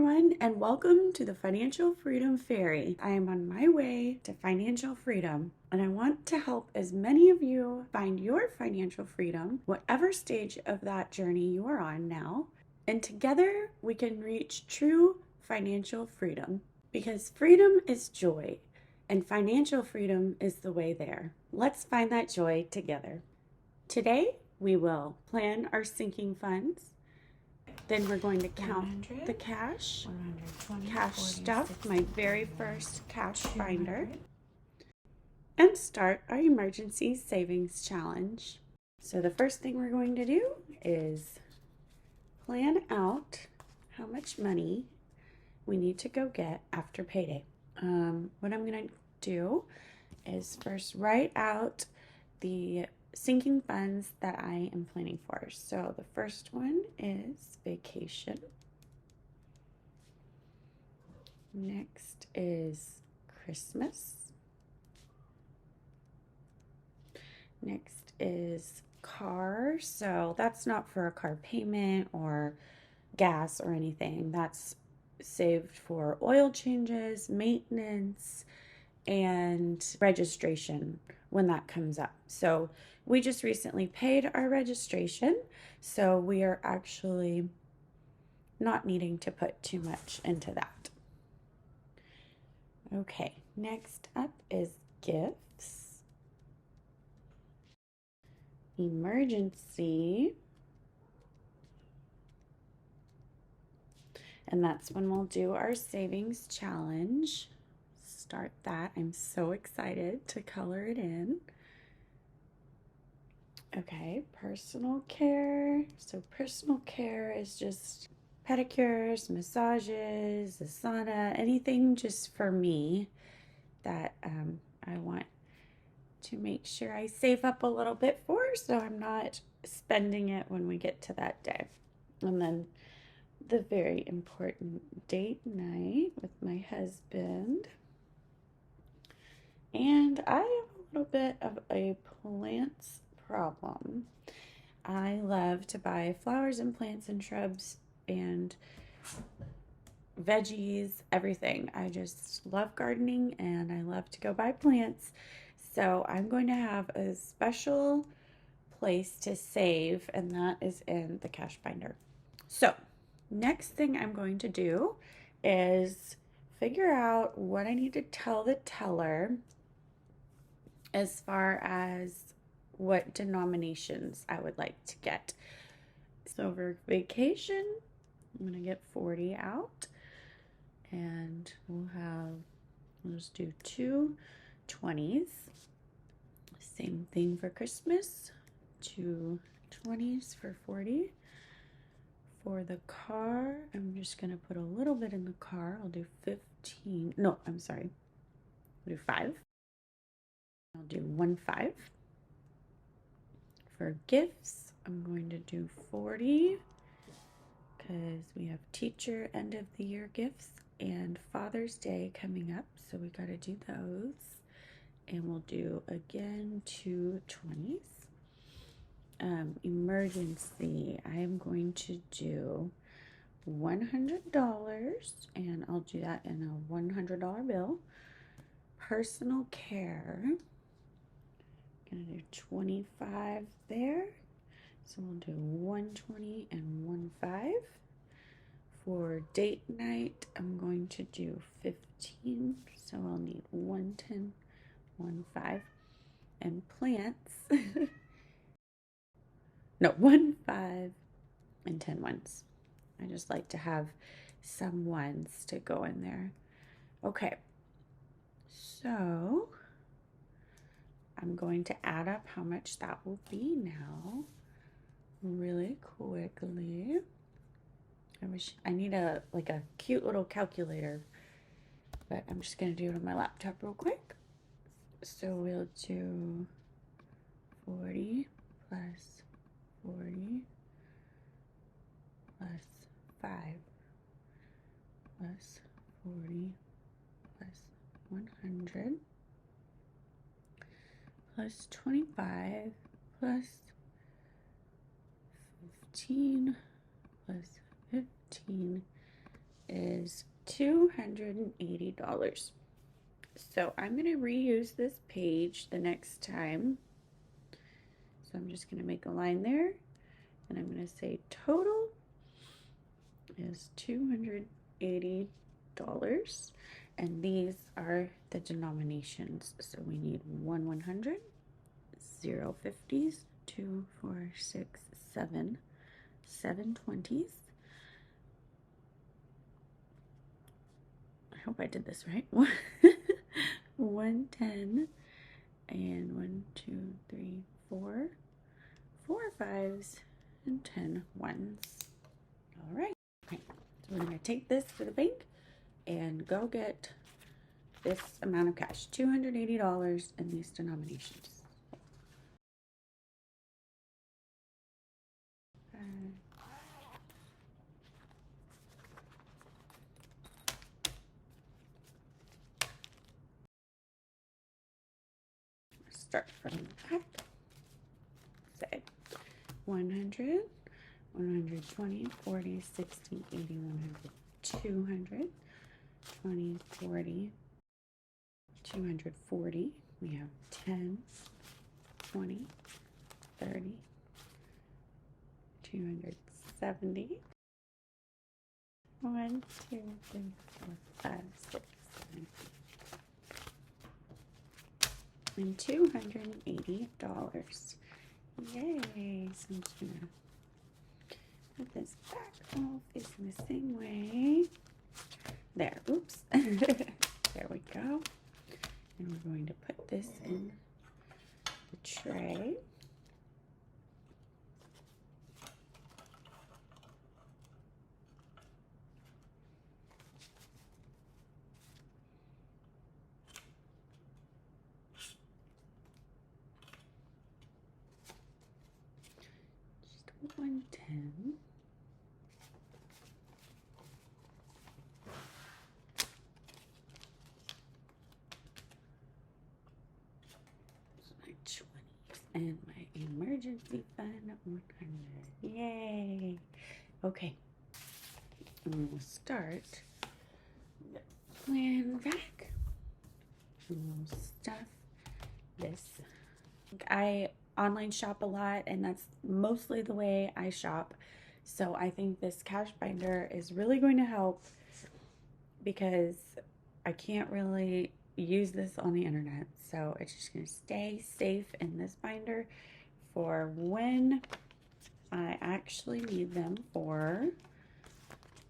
everyone, and welcome to the Financial Freedom Fairy. I am on my way to financial freedom, and I want to help as many of you find your financial freedom, whatever stage of that journey you are on now. And together we can reach true financial freedom, because freedom is joy, and financial freedom is the way there. Let's find that joy together. Today we will plan our sinking funds. Then we're going to count the cash stuff, my very first cash binder, and start our emergency savings challenge. So the first thing we're going to do is plan out how much money we need to go get after payday. What I'm going to do is first write out the sinking funds that I am planning for. So the first one is vacation. Next is Christmas. Next is car. So that's not for a car payment or gas or anything. That's saved for oil changes, maintenance, and registration when that comes up. So we just recently paid our registration, so we are actually not needing to put too much into that. Okay, next up is gifts, emergency, and that's when we'll do our savings challenge. Start that. I'm so excited to color it in. Okay, personal care. So personal care is just pedicures, massages, a sauna, anything just for me that I want to make sure I save up a little bit for, so I'm not spending it when we get to that day. And then the very important date night with my husband. And I have a little bit of a plants problem. I love to buy flowers and plants and shrubs and veggies, everything. I just love gardening and I love to go buy plants. So I'm going to have a special place to save, and that is in the cash binder. So next thing I'm going to do is figure out what I need to tell the teller as far as what denominations I would like to get. So for vacation, I'm gonna get 40 out, and we'll just do 2 20s. Same thing for Christmas, 2 20s for 40. For the car, I'm just gonna put a little bit in the car. I'll do 15. No, I'm sorry. I'll do 5. I'll do 1 5. For gifts, I'm going to do 40 because we have teacher end of the year gifts and Father's Day coming up, so we got to do those. And we'll do again 2 20s. Emergency, I am going to do $100, and I'll do that in a $100 bill. Personal care, gonna do 25 there, so we'll do 120 and 1 5. For date night, I'm going to do 15, so I'll need 110 1 5. And plants no, 1 5 and 10 ones. I just like to have some ones to go in there. Okay, so I'm going to add up how much that will be now really quickly. I need a cute little calculator, but I'm just going to do it on my laptop real quick. So we'll do 40 plus 40 plus 5 plus 40 plus 100 plus 25 plus 15 plus 15 is $280. So I'm going to reuse this page the next time. So I'm just going to make a line there, and I'm going to say total is $280. And these are the denominations. So we need 100, 50s, 2, 4, 6, 7, 720s. I hope I did this right. 110 and 1, 2, 3, 4, 4 5s and 10 ones. All right. Okay. So we're going to take this to the bank and go get this amount of cash, $280 in these denominations. Start from the back. Say 100, 120, 40, 60, 80, 100, 200, 20, 40, 240. We have 10, 20, 30, 270. 1, 2, 3, 4, 5, 6, 7, and $280. Yay! So I'm just gonna put this back all facing the same way. There, oops. There we go. And we're going to put this in the tray. Just 110. My 20s and my emergency fund 100. Yay! Okay. And we'll start the plan back. And we'll stuff this. I online shop a lot, and that's mostly the way I shop. So I think this cash binder is really going to help because I can't really use this on the internet. So it's just going to stay safe in this binder for when I actually need them for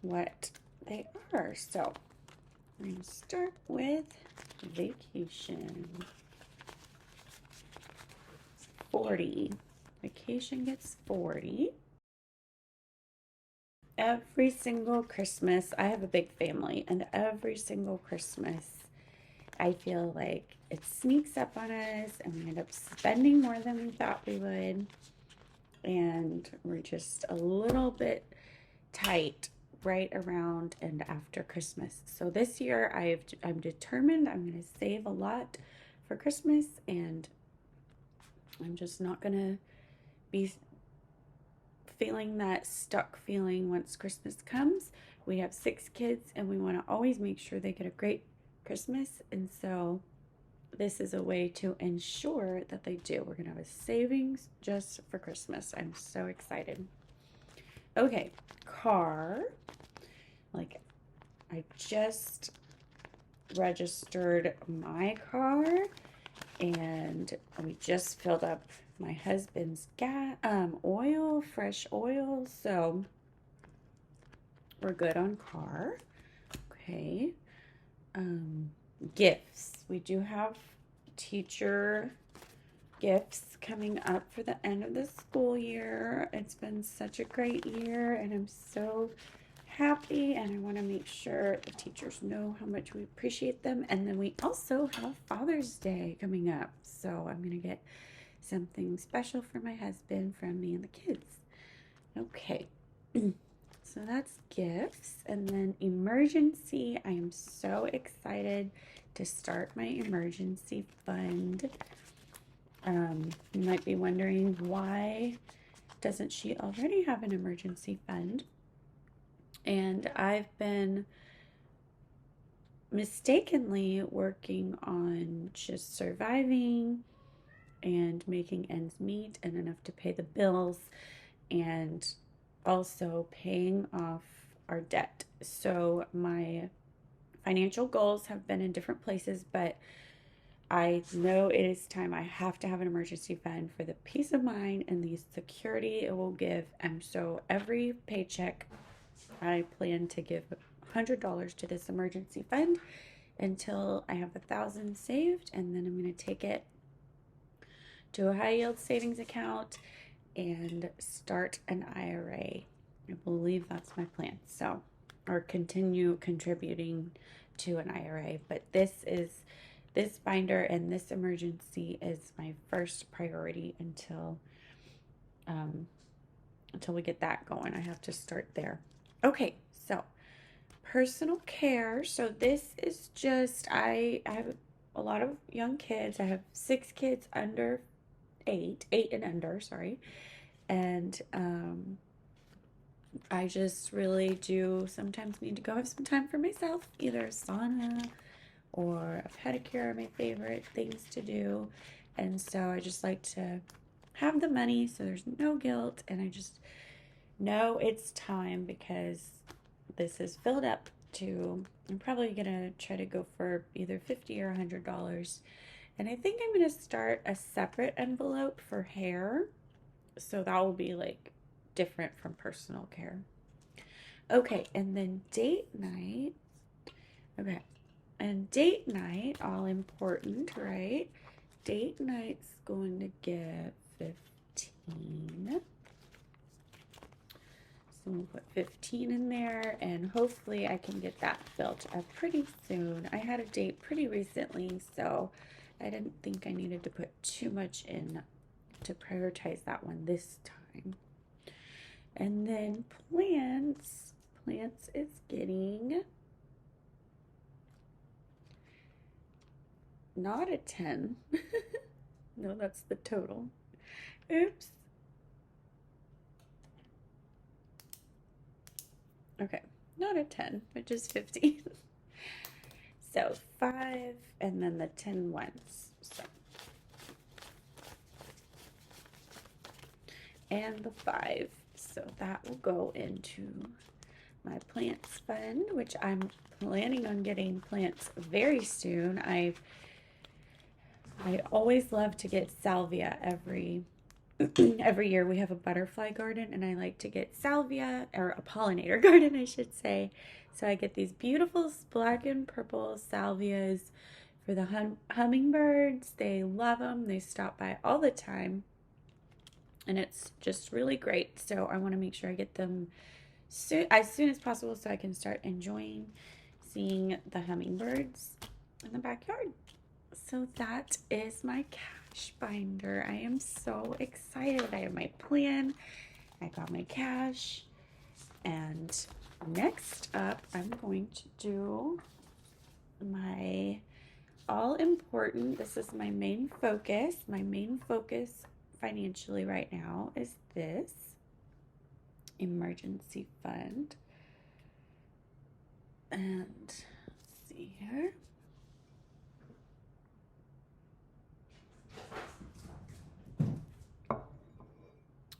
what they are. So we're going to start with vacation. 40. Vacation gets 40. Every single Christmas, I have a big family, and every single Christmas, I feel like it sneaks up on us, and we end up spending more than we thought we would, and we're just a little bit tight right around and after Christmas. So this year, I'm determined I'm going to save a lot for Christmas, and I'm just not going to be feeling that stuck feeling once Christmas comes. We have 6 kids, and we want to always make sure they get a great Christmas, and so this is a way to ensure that they do. We're gonna have a savings just for Christmas. I'm so excited. Okay, car. Like, I just registered my car, and we just filled up my husband's oil, fresh oil, so we're good on car. Okay. Gifts. We do have teacher gifts coming up for the end of the school year. It's been such a great year, and I'm so happy, and I want to make sure the teachers know how much we appreciate them. And then we also have Father's Day coming up, so I'm going to get something special for my husband from me and the kids. Okay. So that's gifts. And then emergency. I am so excited to start my emergency fund. You might be wondering, why doesn't she already have an emergency fund? And I've been mistakenly working on just surviving and making ends meet and enough to pay the bills and also paying off our debt. So my financial goals have been in different places, but I know it is time. I have to have an emergency fund for the peace of mind and the security it will give. And so every paycheck, I plan to give $100 to this emergency fund until I have 1,000 saved, and then I'm going to take it to a high yield savings account and start an IRA. I believe that's my plan. So, or continue contributing to an IRA. But this binder and this emergency is my first priority until we get that going. I have to start there. Okay, so personal care. So this is just I have a lot of young kids. I have 6 kids under 8 and under, sorry. And I just really do sometimes need to go have some time for myself, either a sauna or a pedicure are my favorite things to do. And so I just like to have the money so there's no guilt, and I just know it's time because this is filled up to, I'm probably gonna try to go for either $50 or $100. And I think I'm gonna start a separate envelope for hair. So that will be like different from personal care. Okay, and then date night. Okay, and date night, all important, right? Date night's going to get 15. So we'll put 15 in there, and hopefully I can get that filled up pretty soon. I had a date pretty recently, so I didn't think I needed to put too much in to prioritize that one this time. And then plants is getting not a 10. No, that's the total. Oops. Okay, not a 10, but just 15. So 5 and then the 10 ones. So, and the 5. So that will go into my plants fund, which I'm planning on getting plants very soon. I always love to get salvia every year. We have a butterfly garden, and I like to get salvia, or a pollinator garden, I should say. So I get these beautiful black and purple salvias for the hummingbirds. They love them. They stop by all the time, and it's just really great. So I want to make sure I get them as soon as possible so I can start enjoying seeing the hummingbirds in the backyard. So that is my cash binder. I am so excited. I have my plan. I got my cash. And next up, I'm going to do my all important. This is my main focus. My main focus financially right now is this emergency fund. And let's see here.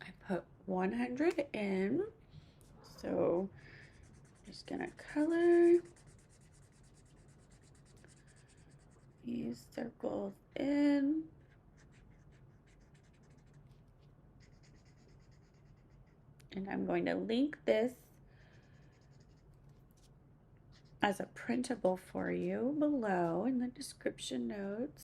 I put 100 in. So I'm just gonna color these circles in. And I'm going to link this as a printable for you below in the description notes.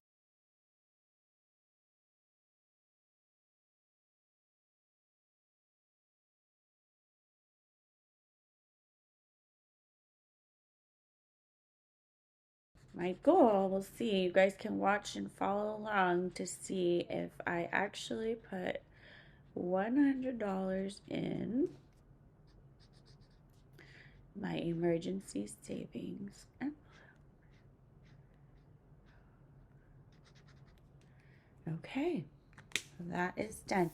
My goal, we'll see, you guys can watch and follow along to see if I actually put $100 in my emergency savings. Okay, that is done.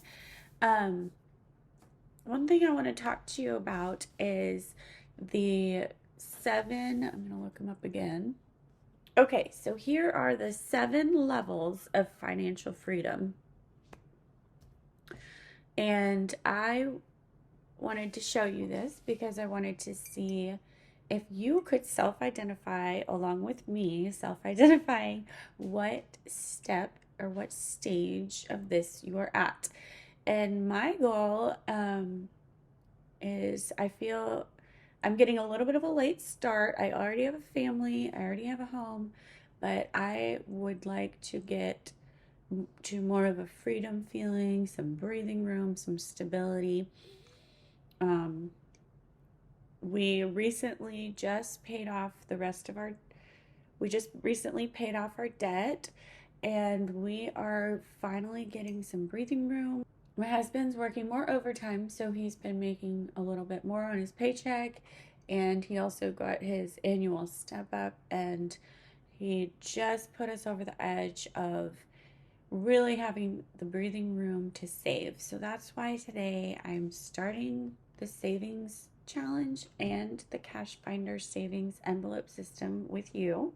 One thing I want to talk to you about is the 7, I'm going to look them up again. Okay, so here are the 7 levels of financial freedom. And I wanted to show you this because I wanted to see if you could self-identify along with me, self-identifying what step or what stage of this you are at. And my goal is I feel I'm getting a little bit of a late start. I already have a family, I already have a home, but I would like to get to more of a freedom feeling, some breathing room, some stability. We recently just paid off the rest of our, we just recently paid off our debt, and we are finally getting some breathing room. My husband's working more overtime, so he's been making a little bit more on his paycheck, and he also got his annual step up, and he just put us over the edge of really having the breathing room to save. So that's why today I'm starting the savings challenge and the cash binder savings envelope system with you.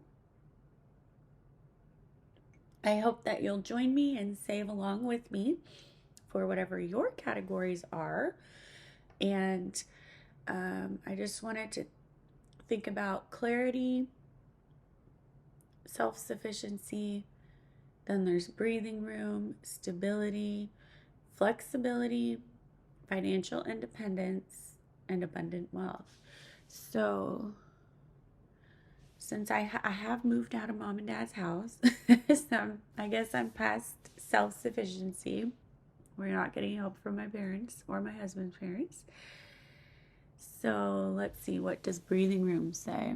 I hope that you'll join me and save along with me for whatever your categories are. And I just wanted to think about clarity, self-sufficiency, then there's breathing room, stability, flexibility, financial independence, and abundant wealth. So since I have moved out of mom and dad's house, so I guess I'm past self-sufficiency. We're not getting help from my parents or my husband's parents. So let's see, what does breathing room say?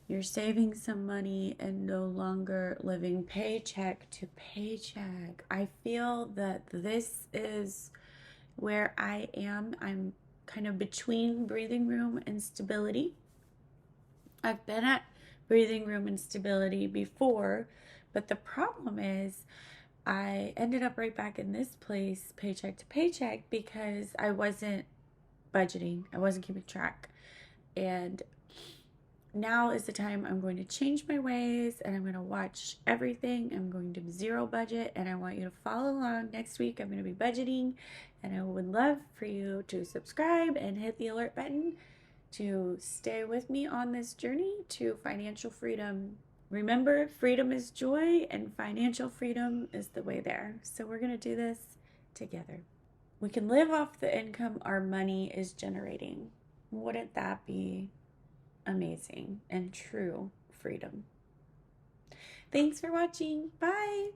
You're saving some money and no longer living paycheck to paycheck. I feel that this is where I am. I'm kind of between breathing room and stability. I've been at breathing room and stability before, but the problem is I ended up right back in this place, paycheck to paycheck, because I wasn't budgeting. I wasn't keeping track. And now is the time I'm going to change my ways, and I'm going to watch everything. I'm going to zero budget, and I want you to follow along. Next week I'm going to be budgeting, and I would love for you to subscribe and hit the alert button to stay with me on this journey to financial freedom. Remember, freedom is joy, and financial freedom is the way there. So we're going to do this together. We can live off the income our money is generating. Wouldn't that be amazing and true freedom? Thanks for watching. Bye.